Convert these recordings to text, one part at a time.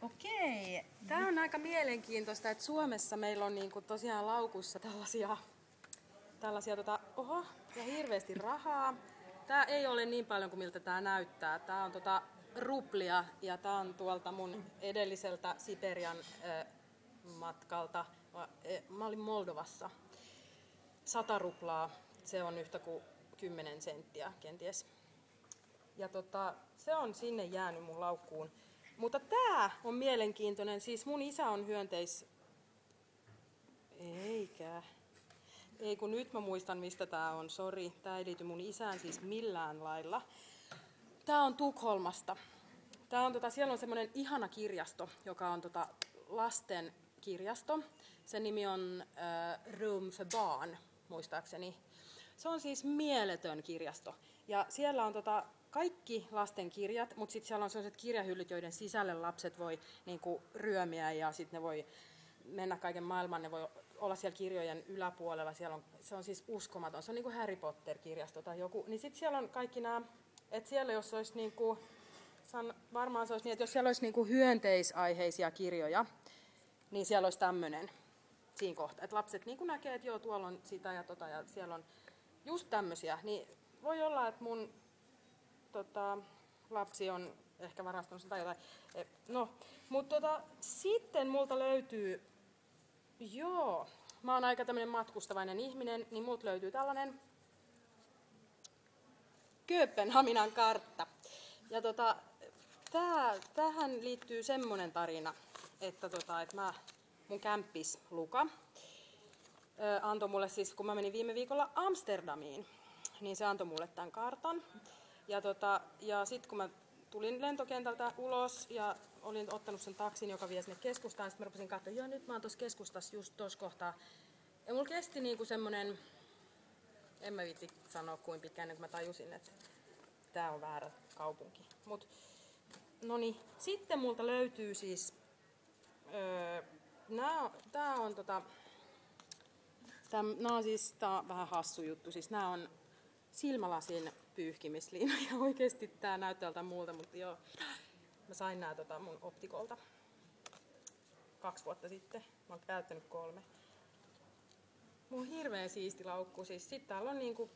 Okei. Tää on aika mielenkiintoista, että Suomessa meillä on niinku tosiaan laukussa tällaisia ja hirveästi rahaa. Tää ei ole niin paljon kuin miltä tää näyttää. Tää on ruplia ja tää on tuolta mun edelliseltä Siperian matkalta. Mä olin Moldovassa. 100 ruplaa, se on yhtä kuin 10 senttiä kenties. Ja se on sinne jäänyt mun laukkuun. Mutta tää on mielenkiintoinen, siis mun isä on Ei kun nyt mä muistan mistä tää on, sori. Tää ei liity mun isään siis millään lailla. Tää on Tukholmasta. Siellä on semmonen ihana kirjasto, joka on lasten kirjasto. Sen nimi on Room för barn, muistaakseni. Se on siis mieletön kirjasto. Ja siellä on kaikki lasten kirjat, mutta sitten siellä on sellaiset kirjahyllyt, joiden sisälle lapset voi niinku ryömiä ja sitten ne voi mennä kaiken maailman, ne voi olla siellä kirjojen yläpuolella. Se on siis uskomaton, se on niinku Harry Potter-kirjasto tai joku. Niin sitten siellä on kaikki nämä, että siellä jos olisi niinku, varmaan se olisi niin, että jos siellä olisi niinku hyönteisaiheisia kirjoja, niin siellä olisi tämmöinen siinä kohtaa. Että lapset niinku näkee, että joo, tuolla on sitä ja ja siellä on just tämmöisiä. Niin voi olla, että mun lapsi on ehkä varastanut sitä tai jotain. No, mutta sitten multa löytyy, mä oon aika tämmönen matkustavainen ihminen, niin multa löytyy tällainen Kööpenhaminan kartta. Ja tähän liittyy semmonen tarina, että mun kämppis Luka antoi mulle siis, kun mä menin viime viikolla Amsterdamiin, niin se antoi mulle tämän kartan. Ja sitten kun mä tulin lentokentältä ulos ja olin ottanut sen taksin, joka vie sinne keskustaan, sitten mä rupesin katsomaan, että nyt mä oon tuossa keskustassa just tuossa kohtaa. Ja mulla kesti niinku semmonen, en mä viitsi sanoa kuinka pitkään ennen kuin mä tajusin, että tää on väärä kaupunki. Noniin, sitten multa löytyy siis, tää on vähän hassu juttu, siis nää on silmälasin pyyhkimisliinoja. Oikeesti tää näyttää jotain muulta, mutta joo. Mä sain nää mun optikolta 2 vuotta sitten. Mä oon käyttänyt 3. Mun on hirveän siisti laukku. Siis sit täällä on niinku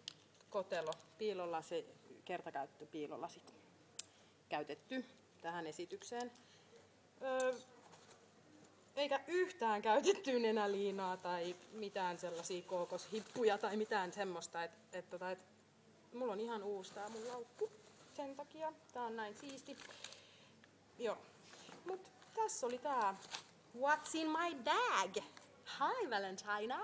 kotelo, piilolasi, kertakäyttö piilolasit käytetty tähän esitykseen. Eikä yhtään käytettyä nenäliinaa tai mitään sellaisia kookoshippuja tai mitään semmoista, mulla on ihan uusi tää mun laukku sen takia. Tää on näin siisti. Joo. Mut tässä oli tää What's in my bag? Hi Valentina!